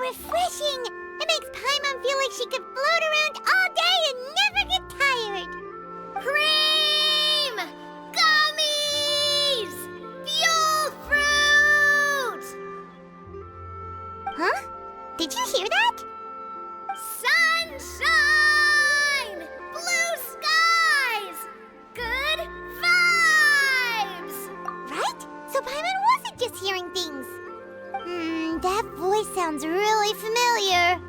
refreshing! It makes Paimon feel like she could float around all day and never get tired! Cream! Gummies! Fuel fruit! Huh? Did you hear that? Sunshine! Blue skies! Good vibes! Right? So Paimon wasn't just hearing things. That voice sounds really familiar.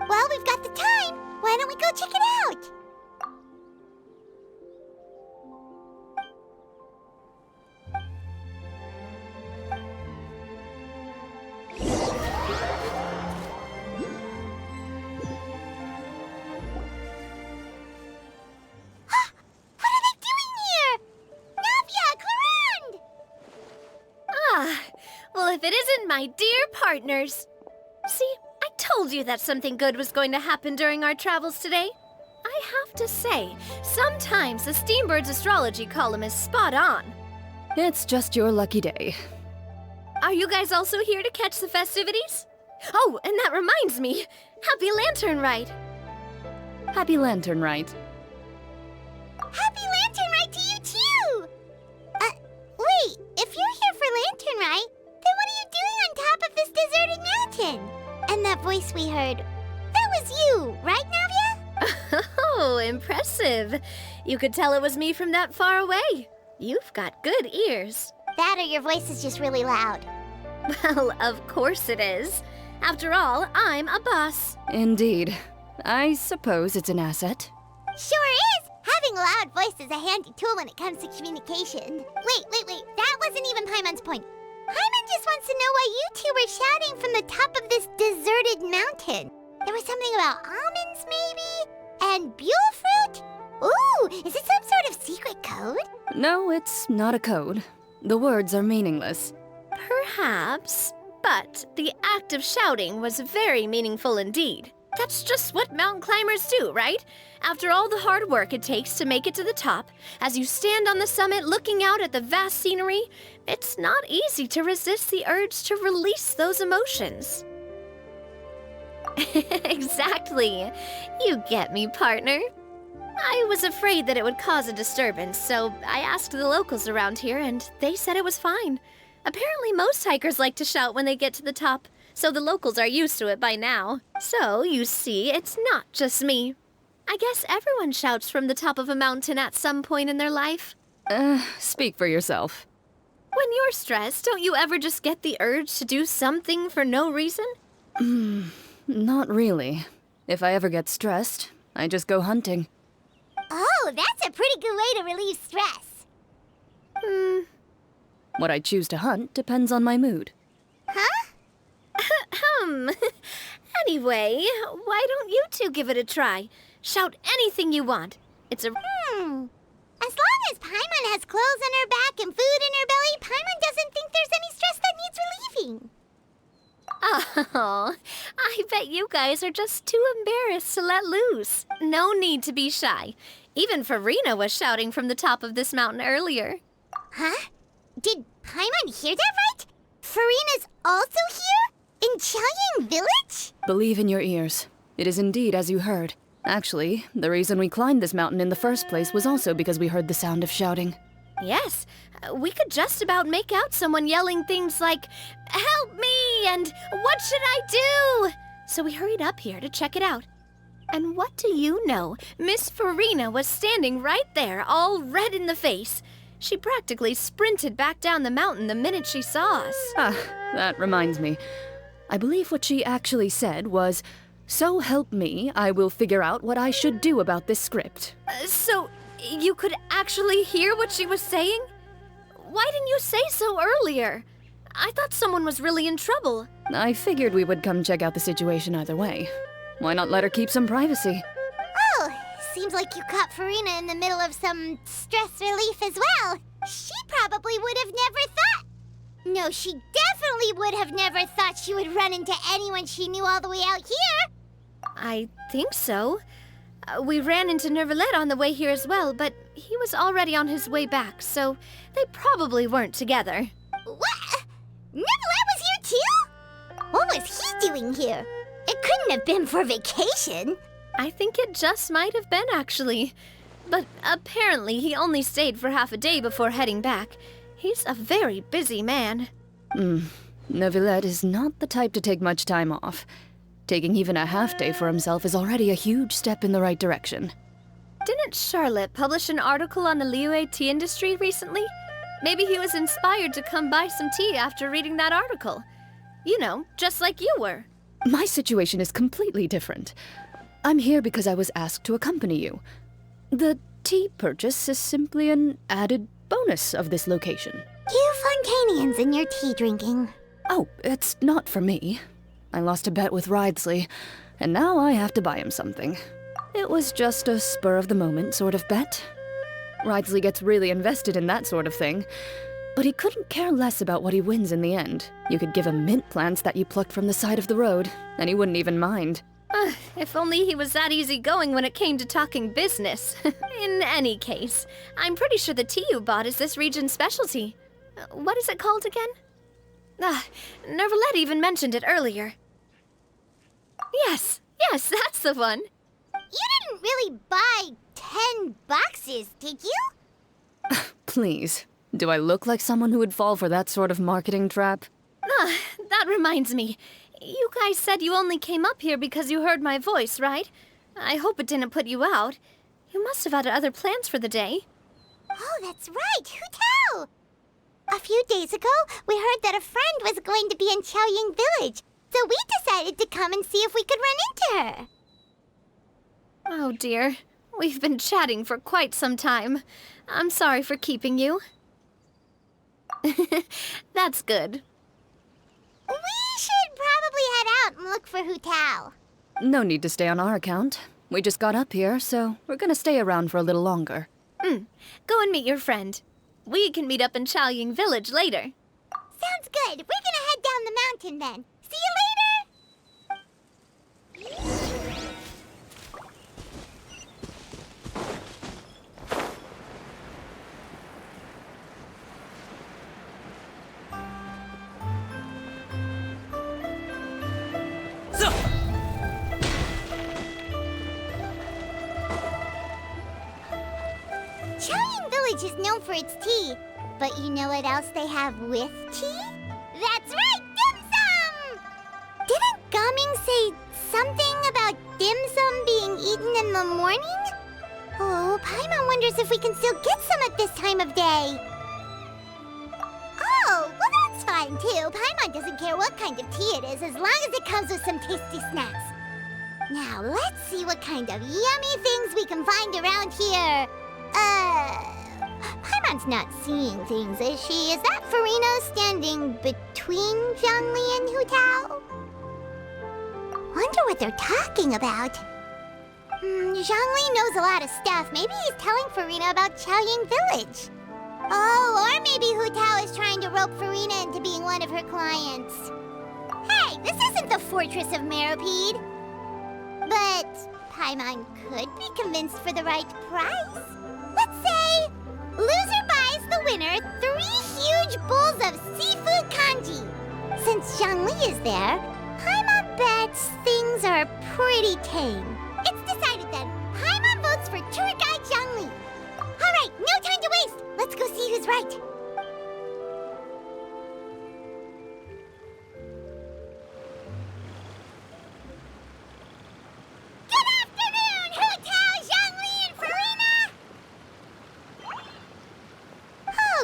Well, we've got the time. Why don't we go check it out? What are they doing here? Navia, Clarande! Ah, well, if it isn't my dear partners. See, I told you that something good was going to happen during our travels today. I have to say, sometimes the Steambird's astrology column is spot on. It's just your lucky day. Are you guys also here to catch the festivities? Oh, and that reminds me, Happy Lantern Rite. Happy Lantern Rite. Happy Lantern Rite to you, too! Wait, if you're here for Lantern Rite, then what are you doing on top of this deserted mountain? And that voice we heard, that was you, right, Navia? Oh, impressive. You could tell it was me from that far away. You've got good ears. That or your voice is just really loud. Well, of course it is. After all, I'm a boss. Indeed. I suppose it's an asset. Sure is! Having a loud voice is a handy tool when it comes to communication. Wait. That wasn't even Paimon's point. Paimon just wants to know why you two were shouting from the top of this deserted mountain. There was something about almonds, maybe? And buell fruit? Ooh, is it some sort of secret code? No, it's not a code. The words are meaningless. Perhaps, but the act of shouting was very meaningful indeed. That's just what mountain climbers do, right? After all the hard work it takes to make it to the top, as you stand on the summit looking out at the vast scenery, it's not easy to resist the urge to release those emotions. Exactly. You get me, partner. I was afraid that it would cause a disturbance, so I asked the locals around here, and they said it was fine. Apparently most hikers like to shout when they get to the top, so the locals are used to it by now. So, you see, it's not just me. I guess everyone shouts from the top of a mountain at some point in their life. Speak for yourself. When you're stressed, don't you ever just get the urge to do something for no reason? Not really. If I ever get stressed, I just go hunting. Oh, that's a pretty good way to relieve stress. What I choose to hunt depends on my mood. Huh? Anyway, why don't you two give it a try? Shout anything you want. It's a... As long as Paimon has clothes on her back and food in her belly, Paimon doesn't think there's any stress that needs relieving. Oh, I bet you guys are just too embarrassed to let loose. No need to be shy. Even Furina was shouting from the top of this mountain earlier. Huh? Did Paimon hear that right? Furina's also here? In Qiaoying Village? Believe in your ears. It is indeed as you heard. Actually, the reason we climbed this mountain in the first place was also because we heard the sound of shouting. Yes, we could just about make out someone yelling things like, "Help me!" and "What should I do?" So we hurried up here to check it out. And what do you know? Miss Furina was standing right there, all red in the face. She practically sprinted back down the mountain the minute she saw us. That reminds me. I believe what she actually said was, "So help me, I will figure out what I should do about this script." So you could actually hear what she was saying? Why didn't you say so earlier? I thought someone was really in trouble. I figured we would come check out the situation either way. Why not let her keep some privacy? Oh, seems like you caught Furina in the middle of some stress relief as well. She probably would have never thought. No, she definitely would have never thought she would run into anyone she knew all the way out here. I think so. We ran into Nervalet on the way here as well, but he was already on his way back, so they probably weren't together. What? Nervalet was here too? What was he doing here? It couldn't have been for vacation. I think it just might have been, actually. But apparently he only stayed for half a day before heading back. He's a very busy man. Neuvillette is not the type to take much time off. Taking even a half day for himself is already a huge step in the right direction. Didn't Charlotte publish an article on the Liyue tea industry recently? Maybe he was inspired to come buy some tea after reading that article. You know, just like you were. My situation is completely different. I'm here because I was asked to accompany you. The tea purchase is simply an added bonus of this location. You Fontanians and your tea drinking. Oh, it's not for me. I lost a bet with Ridesley, and now I have to buy him something. It was just a spur-of-the-moment sort of bet. Ridesley gets really invested in that sort of thing, but he couldn't care less about what he wins in the end. You could give him mint plants that you plucked from the side of the road, and he wouldn't even mind. If only he was that easygoing when it came to talking business. In any case, I'm pretty sure the tea you bought is this region's specialty. What is it called again? Neuvillette even mentioned it earlier. Yes, that's the one. You didn't really buy 10 boxes, did you? Please, do I look like someone who would fall for that sort of marketing trap? That reminds me. You guys said you only came up here because you heard my voice, right? I hope it didn't put you out. You must have had other plans for the day. Oh, that's right, hutao! A few days ago, we heard that a friend was going to be in Chaoying Village, so we decided to come and see if we could run into her. Oh dear, we've been chatting for quite some time. I'm sorry for keeping you. That's good. We should probably head out and look for hutao. No need to stay on our account. We just got up here, so we're gonna stay around for a little longer. Go and meet your friend. We can meet up in Chaoying Village later. Sounds good. We're gonna head down the mountain then. See you later! Chaoying Village is known for its tea, but you know what else they have with tea? That's right, dim sum! Didn't Gaming say something about dim sum being eaten in the morning? Oh, Paimon wonders if we can still get some at this time of day. Oh, well that's fine too. Paimon doesn't care what kind of tea it is as long as it comes with some tasty snacks. Now let's see what kind of yummy things we can find around here. Paimon's not seeing things, is she? Is that Furina standing between Zhongli and hutao? Wonder what they're talking about. Zhongli knows a lot of stuff. Maybe he's telling Furina about Chaoying Village. Oh, or maybe hutao is trying to rope Furina into being one of her clients. Hey, this isn't the Fortress of Meropide. But Paimon could be convinced for the right price. Let's say loser buys the winner 3 huge bowls of seafood kanji. Since Zhongli is there, Paimon bets things are pretty tame. It's decided then. Paimon votes for tour guide Zhongli. All right, no time to waste. Let's go see who's right.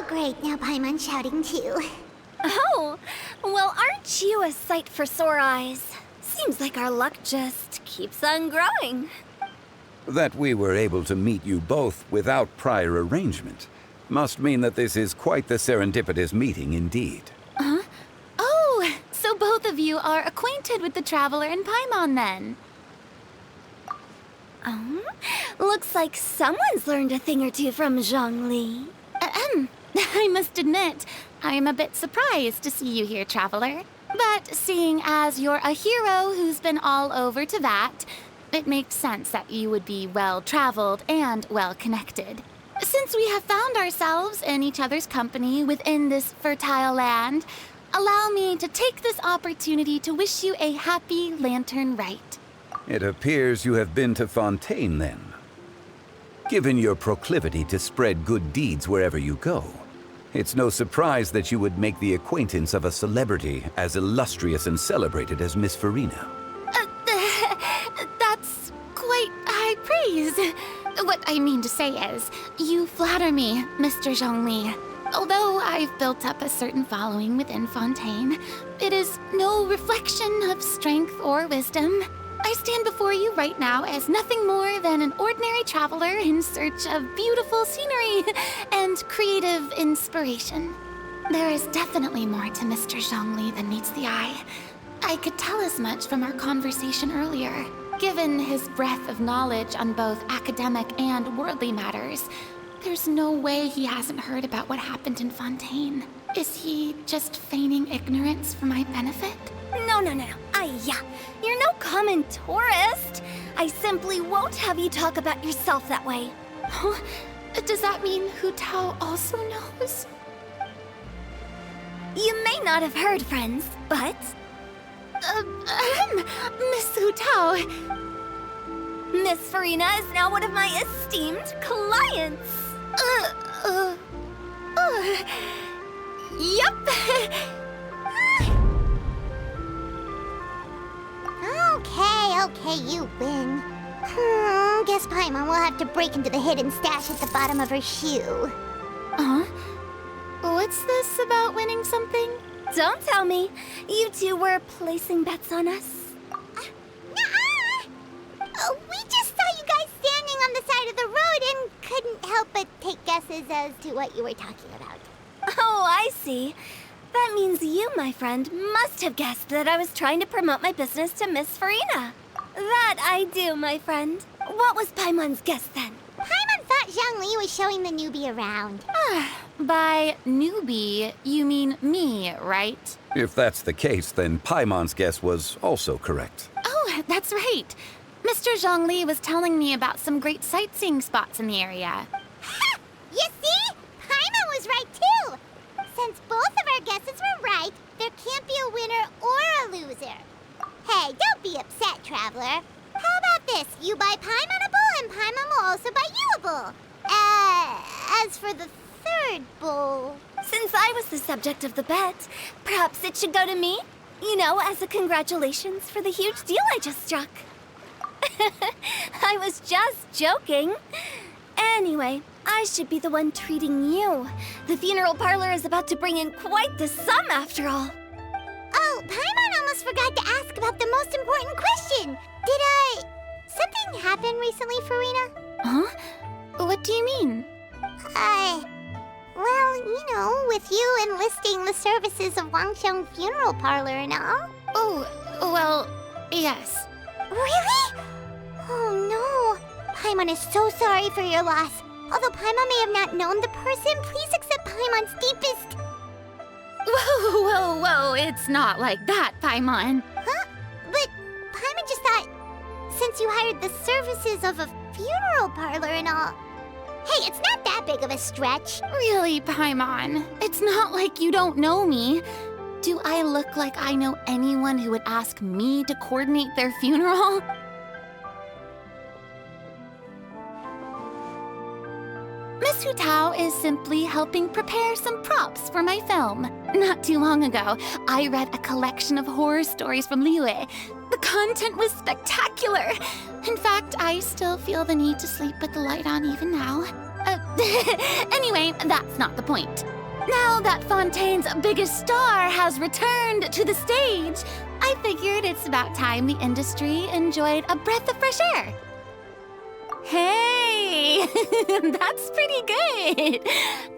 Great, now Paimon's shouting too. Oh, well, aren't you a sight for sore eyes? Seems like our luck just keeps on growing. That we were able to meet you both without prior arrangement must mean that this is quite the serendipitous meeting indeed. Huh? Oh, so both of you are acquainted with the Traveler and Paimon then? Looks like someone's learned a thing or two from Zhongli. I must admit, I am a bit surprised to see you here, Traveler. But seeing as you're a hero who's been all over to that, it makes sense that you would be well-traveled and well-connected. Since we have found ourselves in each other's company within this fertile land, allow me to take this opportunity to wish you a happy Lantern Rite. It appears you have been to Fontaine, then. Given your proclivity to spread good deeds wherever you go, it's no surprise that you would make the acquaintance of a celebrity as illustrious and celebrated as Miss Furina. That's quite high praise. What I mean to say is, you flatter me, Mr. Zhongli. Although I've built up a certain following within Fontaine, it is no reflection of strength or wisdom. I stand before you right now as nothing more than an ordinary traveler in search of beautiful scenery and creative inspiration. There is definitely more to Mr. Zhongli than meets the eye. I could tell as much from our conversation earlier. Given his breadth of knowledge on both academic and worldly matters, there's no way he hasn't heard about what happened in Fontaine. Is he just feigning ignorance for my benefit? No. You're no common tourist. I simply won't have you talk about yourself that way. Huh? Does that mean hutao also knows? You may not have heard, friends, but... Miss Hutao. Miss Furina is now one of my esteemed clients. Yup. Okay, you win. Guess Paimon will have to break into the hidden stash at the bottom of her shoe. What's this about winning something? Don't tell me. You two were placing bets on us. We just saw you guys standing on the side of the road and couldn't help but take guesses as to what you were talking about. Oh, I see. That means you, my friend, must have guessed that I was trying to promote my business to Miss Furina. That I do, my friend. What was Paimon's guess then? Paimon thought Zhongli was showing the newbie around. By newbie, you mean me, right? If that's the case, then Paimon's guess was also correct. Oh, that's right. Mr. Zhongli was telling me about some great sightseeing spots in the area. Ha! You see? Paimon was right too! Since both of our guesses were right, there can't be a winner or a loser. Hey, don't be upset, traveler. How about this? You buy Paimon a bowl, and Paimon will also buy you a bowl. As for the third bowl... Since I was the subject of the bet, perhaps it should go to me? You know, as a congratulations for the huge deal I just struck. I was just joking. Anyway, I should be the one treating you. The funeral parlor is about to bring in quite the sum after all. Oh, Paimon almost forgot to ask about the most important question. Did, something happen recently, Furina? Huh? What do you mean? Well, you know, with you enlisting the services of Wangxiang Funeral Parlor and all. Oh, well, yes. Really? Oh no. Paimon is so sorry for your loss. Although Paimon may have not known the person, please accept Paimon's deepest... Whoa, it's not like that, Paimon. Huh? But Paimon just thought, since you hired the services of a funeral parlor and all... Hey, it's not that big of a stretch. Really, Paimon? It's not like you don't know me. Do I look like I know anyone who would ask me to coordinate their funeral? Miss Hutao is simply helping prepare some props for my film. Not too long ago, I read a collection of horror stories from Liyue. The content was spectacular. In fact, I still feel the need to sleep with the light on even now. Anyway, that's not the point. Now that Fontaine's biggest star has returned to the stage, I figured it's about time the industry enjoyed a breath of fresh air. Hey, that's pretty good.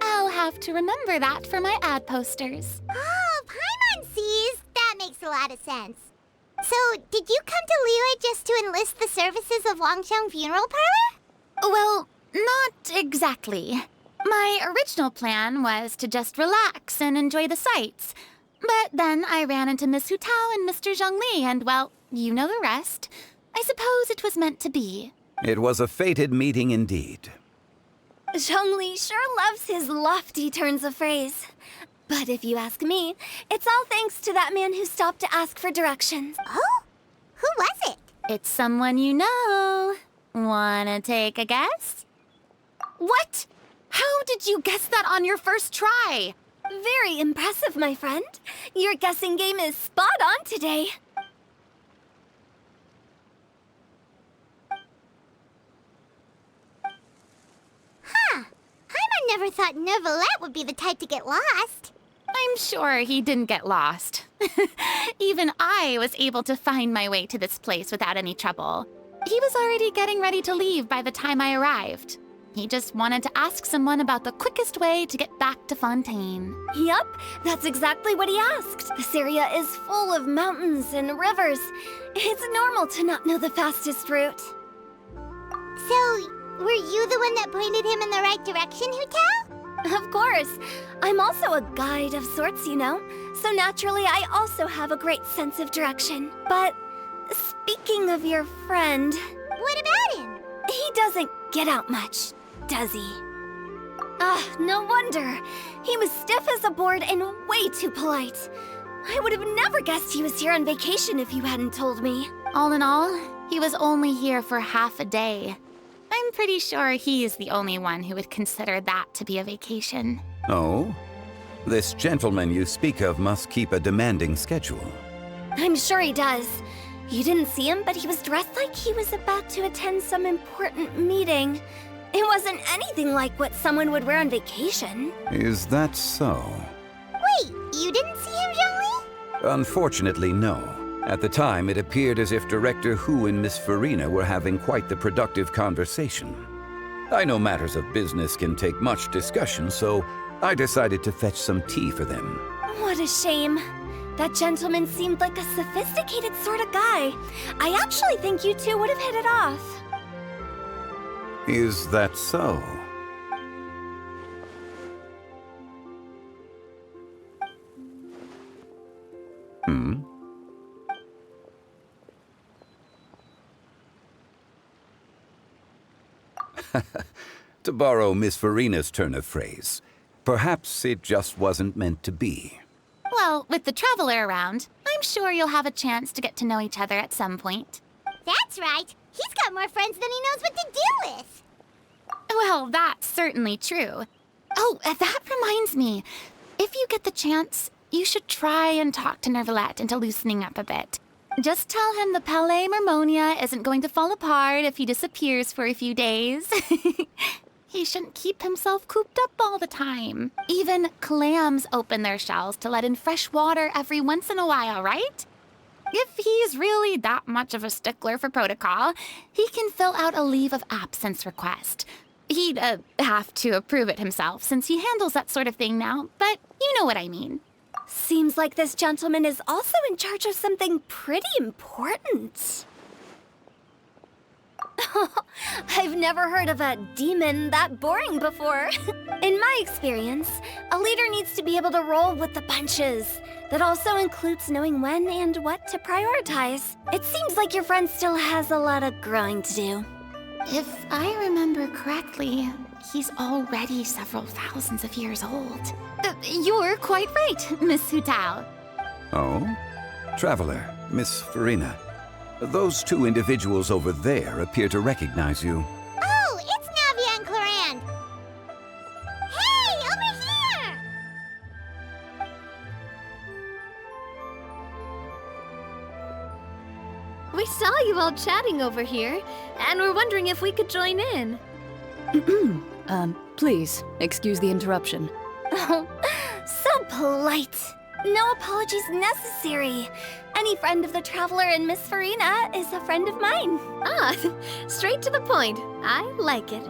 I'll have to remember that for my ad posters. Oh, Paimon sees. That makes a lot of sense. So, did you come to Liyue just to enlist the services of Wangxiang Funeral Parlor? Well, not exactly. My original plan was to just relax and enjoy the sights. But then I ran into Miss Hutao and Mr. Zhongli, and well, you know the rest. I suppose it was meant to be. It was a fated meeting indeed. Zhongli sure loves his lofty turns of phrase. But if you ask me, it's all thanks to that man who stopped to ask for directions. Oh? Who was it? It's someone you know. Wanna take a guess? What? How did you guess that on your first try? Very impressive, my friend. Your guessing game is spot on today. Huh. Paimon never thought Neuvillette would be the type to get lost. I'm sure he didn't get lost. Even I was able to find my way to this place without any trouble. He was already getting ready to leave by the time I arrived. He just wanted to ask someone about the quickest way to get back to Fontaine. Yup, that's exactly what he asked. This area is full of mountains and rivers. It's normal to not know the fastest route. So, were you the one that pointed him in the right direction, hutao? Of course. I'm also a guide of sorts, you know. So naturally, I also have a great sense of direction. But speaking of your friend... What about him? He doesn't get out much, does he? Ah, no wonder. He was stiff as a board and way too polite. I would have never guessed he was here on vacation if you hadn't told me. All in all, he was only here for half a day. I'm pretty sure he is the only one who would consider that to be a vacation. Oh? This gentleman you speak of must keep a demanding schedule. I'm sure he does. You didn't see him, but he was dressed like he was about to attend some important meeting. It wasn't anything like what someone would wear on vacation. Is that so? Wait, you didn't see him, Zhongli? Unfortunately, no. At the time, it appeared as if Director Hu and Miss Furina were having quite the productive conversation. I know matters of business can take much discussion, so I decided to fetch some tea for them. What a shame. That gentleman seemed like a sophisticated sort of guy. I actually think you two would have hit it off. Is that so? Hmm? To borrow Miss Furina's turn of phrase, perhaps it just wasn't meant to be. Well, with the traveler around, I'm sure you'll have a chance to get to know each other at some point. That's right. He's got more friends than he knows what to do with. Well, that's certainly true. Oh, that reminds me. If you get the chance, you should try and talk to Neuvillette into loosening up a bit. Just tell him the Palais Mermonia isn't going to fall apart if he disappears for a few days. He shouldn't keep himself cooped up all the time. Even clams open their shells to let in fresh water every once in a while, right? If he's really that much of a stickler for protocol, he can fill out a leave of absence request. He'd have to approve it himself since he handles that sort of thing now, but you know what I mean. Seems like this gentleman is also in charge of something pretty important. I've never heard of a demon that boring before. In my experience, a leader needs to be able to roll with the punches. That also includes knowing when and what to prioritize. It seems like your friend still has a lot of growing to do. If I remember correctly, he's already several thousands of years old. You're quite right, Miss hutao. Oh? Traveler, Miss Furina. Those two individuals over there appear to recognize you. Oh, it's Navia and Clorand. Hey, over here! We saw you all chatting over here, and we're wondering if we could join in. Please, excuse the interruption. Oh, so polite. No apologies necessary. Any friend of the traveler and Miss Furina is a friend of mine. Ah, straight to the point. I like it.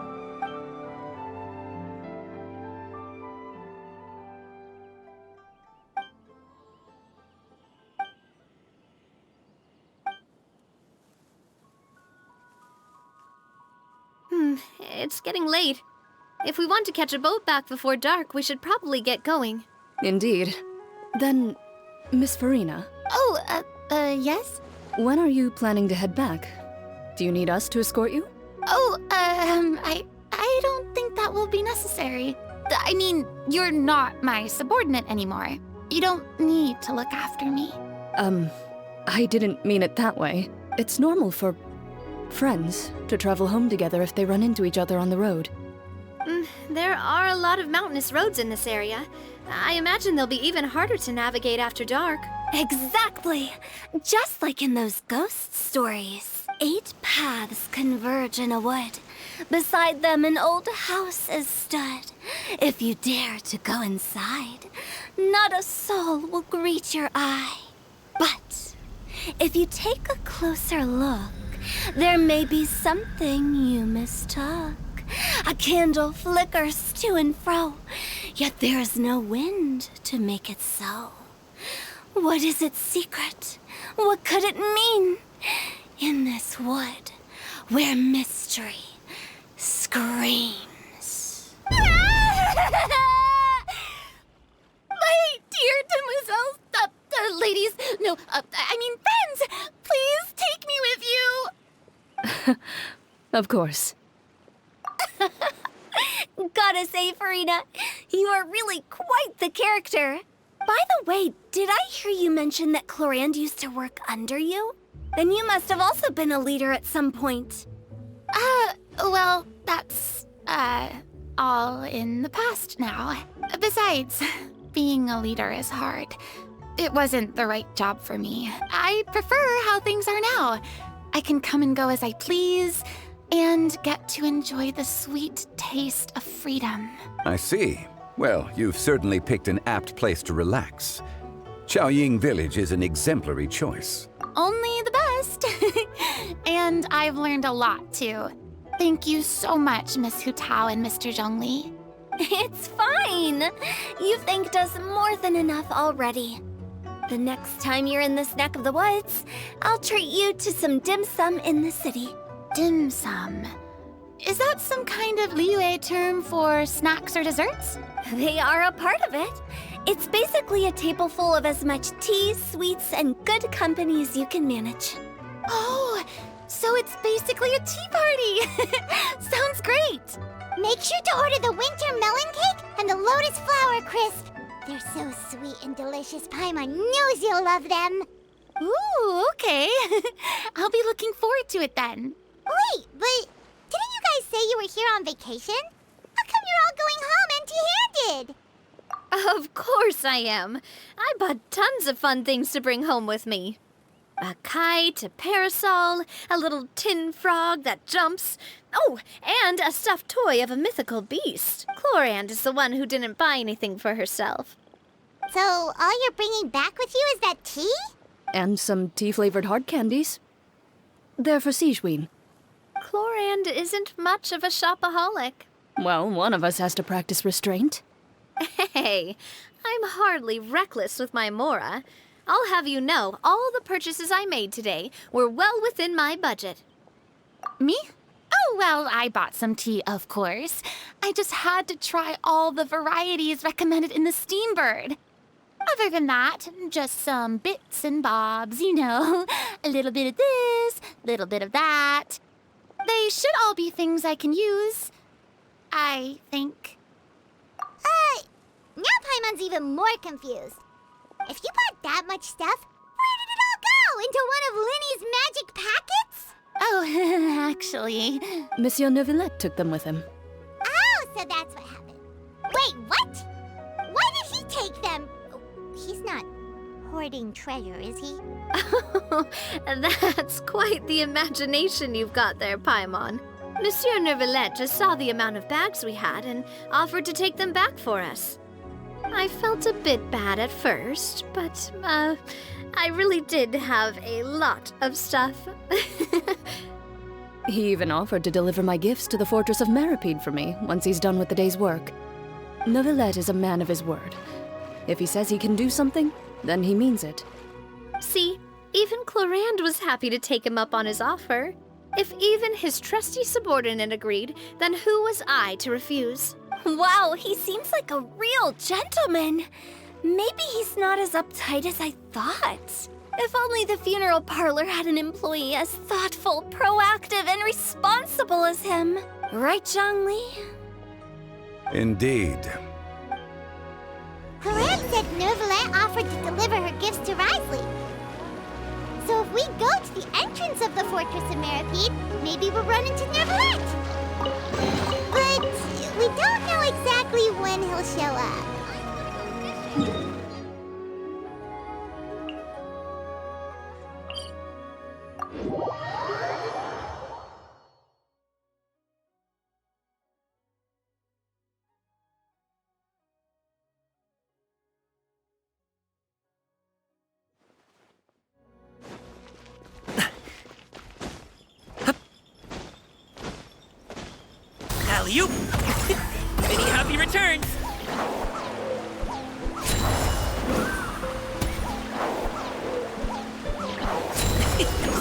It's getting late. If we want to catch a boat back before dark, we should probably get going. Indeed. Then, Miss Furina, Oh, yes? when are you planning to head back? Do you need us to escort you? Oh, I don't think that will be necessary. I mean, you're not my subordinate anymore. You don't need to look after me. I didn't mean it that way. It's normal for friends to travel home together if they run into each other on the road. There are a lot of mountainous roads in this area. I imagine they'll be even harder to navigate after dark. Exactly. Just like in those ghost stories. 8 paths converge in a wood. Beside them an old house is stood. If you dare to go inside, not a soul will greet your eye. But if you take a closer look, there may be something you mistook. A candle flickers to and fro, yet there is no wind to make it so. What is its secret? What could it mean? In this wood, where mystery screams. My dear demoiselles, ladies, no, I mean friends, please take me with you. Of course. Gotta say, Furina, you are really quite the character. By the way, did I hear you mention that Clorand used to work under you? Then you must have also been a leader at some point. Well, that's, all in the past now. Besides, being a leader is hard. It wasn't the right job for me. I prefer how things are now. I can come and go as I please, and get to enjoy the sweet taste of freedom. I see. Well, you've certainly picked an apt place to relax. Chaoying Village is an exemplary choice. Only the best. And I've learned a lot, too. Thank you so much, Miss Hutao and Mr. Zhongli. It's fine. You've thanked us more than enough already. The next time you're in this neck of the woods, I'll treat you to some dim sum in the city. Dim sum. Is that some kind of Liyue term for snacks or desserts? They are a part of it. It's basically a table full of as much tea, sweets, and good company as you can manage. Oh, so it's basically a tea party. Sounds great. Make sure to order the winter melon cake and the lotus flower crisp. They're so sweet and delicious. Paimon knows you'll love them. Ooh, okay. I'll be looking forward to it then. Wait, but didn't you guys say you were here on vacation? How come you're all going home empty-handed? Of course I am. I bought tons of fun things to bring home with me. A kite, a parasol, a little tin frog that jumps. Oh, and a stuffed toy of a mythical beast. Clorand is the one who didn't buy anything for herself. So all you're bringing back with you is that tea? And some tea-flavored hard candies. They're for Sigewin. Clorand isn't much of a shopaholic. Well, one of us has to practice restraint. Hey, I'm hardly reckless with my Mora. I'll have you know, all the purchases I made today were well within my budget. Me? Oh, well, I bought some tea, of course. I just had to try all the varieties recommended in the Steambird. Other than that, just some bits and bobs, you know. A little bit of this, little bit of that. They should all be things I can use, I think. Now Paimon's even more confused. If you bought that much stuff, where did it all go? Into one of Linny's magic packets? Oh, actually... Monsieur Neuvillette took them with him. Oh, so that's what happened. Wait, what? Why did he take them? He's not hoarding treasure, is he? That's quite the imagination you've got there, Paimon. Monsieur Neuvillette just saw the amount of bags we had and offered to take them back for us. I felt a bit bad at first, but, I really did have a lot of stuff. He even offered to deliver my gifts to the Fortress of Meripede for me once he's done with the day's work. Neuvillette is a man of his word. If he says he can do something, then he means it. See, even Clorand was happy to take him up on his offer. If even his trusty subordinate agreed, then who was I to refuse? Wow, he seems like a real gentleman. Maybe he's not as uptight as I thought. If only the funeral parlor had an employee as thoughtful, proactive, and responsible as him. Right, Zhongli? Indeed. Clorette said Neuvillette offered to deliver her gifts to Risley. So if we go to the entrance of the Fortress of Meripede, maybe we'll run into Neuvillette. But we don't know exactly when he'll show up. Alley-oop! Many happy returns!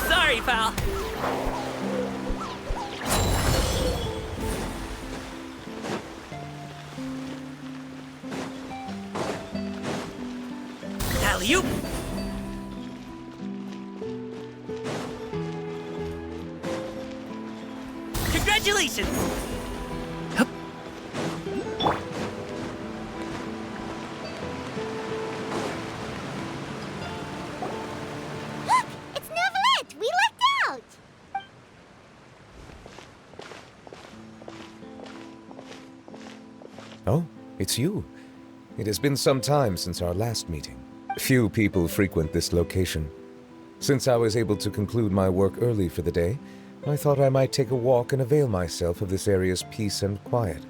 Sorry, pal. Alley-oop! Congratulations! Look! It's Neuvillette! We lucked out! Oh, it's you. It has been some time since our last meeting. Few people frequent this location. Since I was able to conclude my work early for the day, I thought I might take a walk and avail myself of this area's peace and quiet.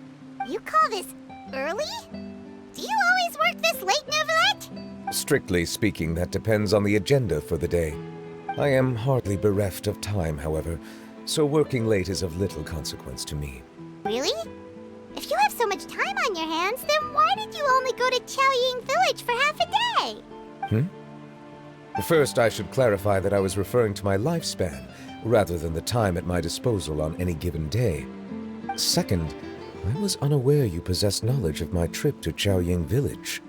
You call this early? Do you always work this late, Neuvillette? Strictly speaking, that depends on the agenda for the day. I am hardly bereft of time, however, so working late is of little consequence to me. Really? If you have so much time on your hands, then why did you only go to Chaoying Village for half a day? First, I should clarify that I was referring to my lifespan, rather than the time at my disposal on any given day. Second, I was unaware you possessed knowledge of my trip to Chaoying Village.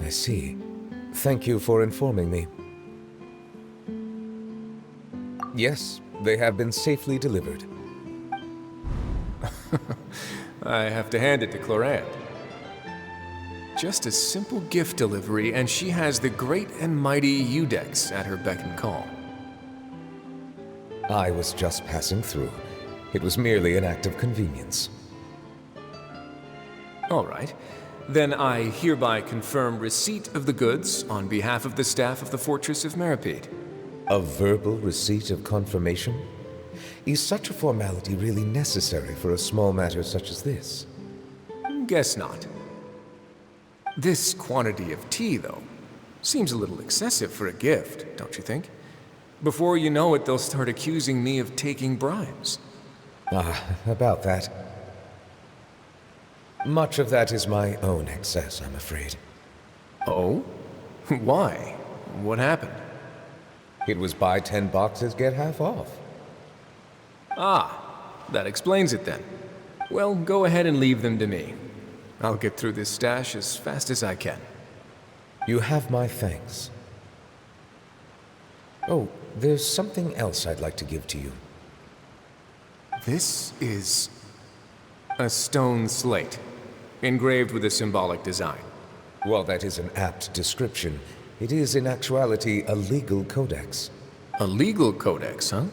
I see. Thank you for informing me. Yes, they have been safely delivered. I have to hand it to Clorette. Just a simple gift delivery, and she has the great and mighty Udex at her beck and call. I was just passing through. It was merely an act of convenience. All right. Then I hereby confirm receipt of the goods on behalf of the staff of the Fortress of Meripede. A verbal receipt of confirmation? Is such a formality really necessary for a small matter such as this? Guess not. This quantity of tea, though, seems a little excessive for a gift, don't you think? Before you know it, they'll start accusing me of taking bribes. About that. Much of that is my own excess, I'm afraid. Oh? Why? What happened? It was buy 10 boxes, get half off. Ah, that explains it then. Well, go ahead and leave them to me. I'll get through this stash as fast as I can. You have my thanks. Oh, there's something else I'd like to give to you. This is a stone slate, engraved with a symbolic design. While that is an apt description, it is in actuality a legal codex. A legal codex, huh?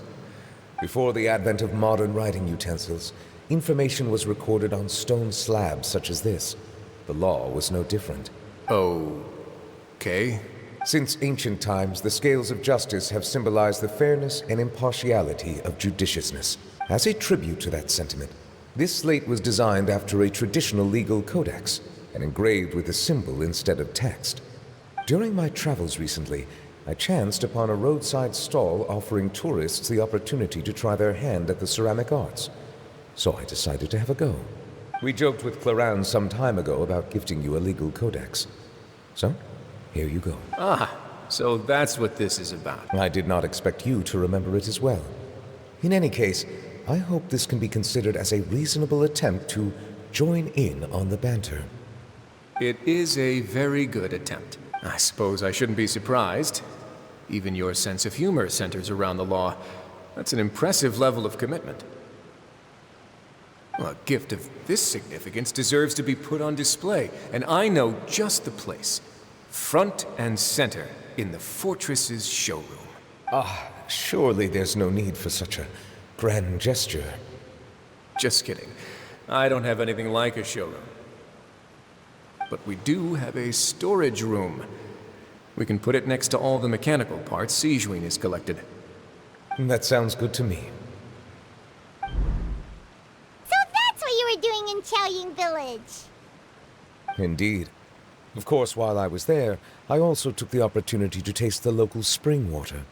Before the advent of modern writing utensils, information was recorded on stone slabs such as this. The law was no different. Okay. Since ancient times, the scales of justice have symbolized the fairness and impartiality of judiciousness. As a tribute to that sentiment, this slate was designed after a traditional legal codex and engraved with a symbol instead of text. During my travels recently, I chanced upon a roadside stall offering tourists the opportunity to try their hand at the ceramic arts. So I decided to have a go. We joked with Cloran some time ago about gifting you a legal codex. So, here you go. Ah, so that's what this is about. I did not expect you to remember it as well. In any case, I hope this can be considered as a reasonable attempt to join in on the banter. It is a very good attempt. I suppose I shouldn't be surprised. Even your sense of humor centers around the law. That's an impressive level of commitment. Well, a gift of this significance deserves to be put on display, and I know just the place. Front and center in the fortress's showroom. Surely there's no need for such a grand gesture. Just kidding. I don't have anything like a showroom. But we do have a storage room. We can put it next to all the mechanical parts Sijuin has collected. That sounds good to me. So that's what you were doing in Qiaoying Village. Indeed. Of course, while I was there, I also took the opportunity to taste the local spring water.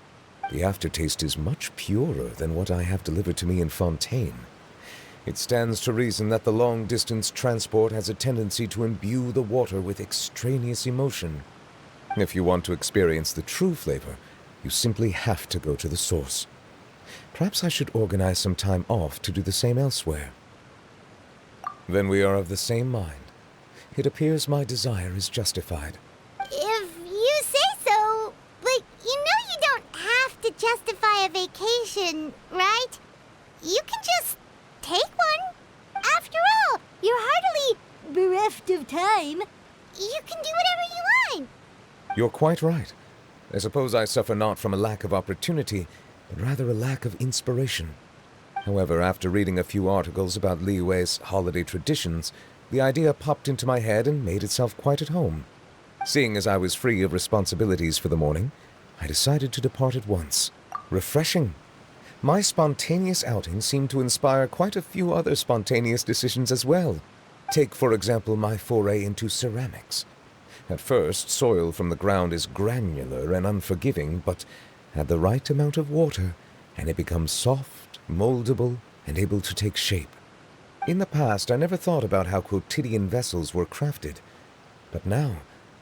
The aftertaste is much purer than what I have delivered to me in Fontaine. It stands to reason that the long-distance transport has a tendency to imbue the water with extraneous emotion. If you want to experience the true flavor, you simply have to go to the source. Perhaps I should organize some time off to do the same elsewhere. Then we are of the same mind. It appears my desire is justified. If you say so, but you know you don't have to justify a vacation, right? You can just take one. After all, you're hardly bereft of time. You can do whatever you want. You're quite right. I suppose I suffer not from a lack of opportunity, but rather a lack of inspiration. However, after reading a few articles about Li Wei's holiday traditions, the idea popped into my head and made itself quite at home. Seeing as I was free of responsibilities for the morning, I decided to depart at once. Refreshing. My spontaneous outing seemed to inspire quite a few other spontaneous decisions as well. Take, for example, my foray into ceramics. At first, soil from the ground is granular and unforgiving, but add the right amount of water, and it becomes soft, moldable, and able to take shape. In the past, I never thought about how quotidian vessels were crafted, but now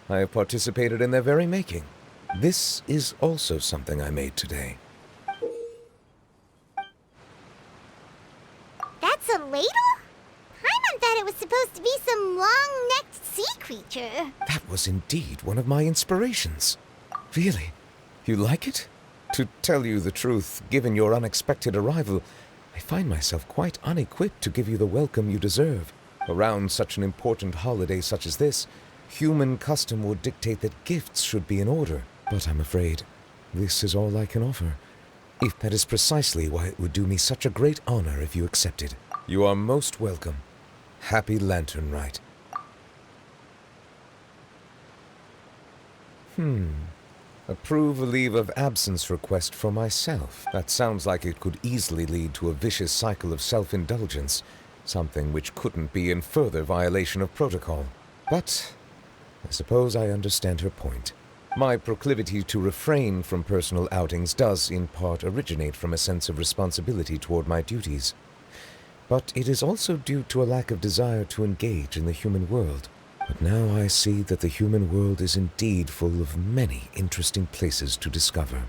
I have participated in their very making. This is also something I made today. That's a ladle? Paimon thought it was supposed to be some long-necked sea creature. That was indeed one of my inspirations. Really? You like it? To tell you the truth, given your unexpected arrival, I find myself quite unequipped to give you the welcome you deserve. Around such an important holiday such as this, human custom would dictate that gifts should be in order. But I'm afraid this is all I can offer. If that is precisely why it would do me such a great honor if you accepted. You are most welcome. Happy Lantern Rite. Approve a leave of absence request for myself. That sounds like it could easily lead to a vicious cycle of self-indulgence, something which couldn't be in further violation of protocol. But I suppose I understand her point. My proclivity to refrain from personal outings does in part originate from a sense of responsibility toward my duties. But it is also due to a lack of desire to engage in the human world. But now I see that the human world is indeed full of many interesting places to discover.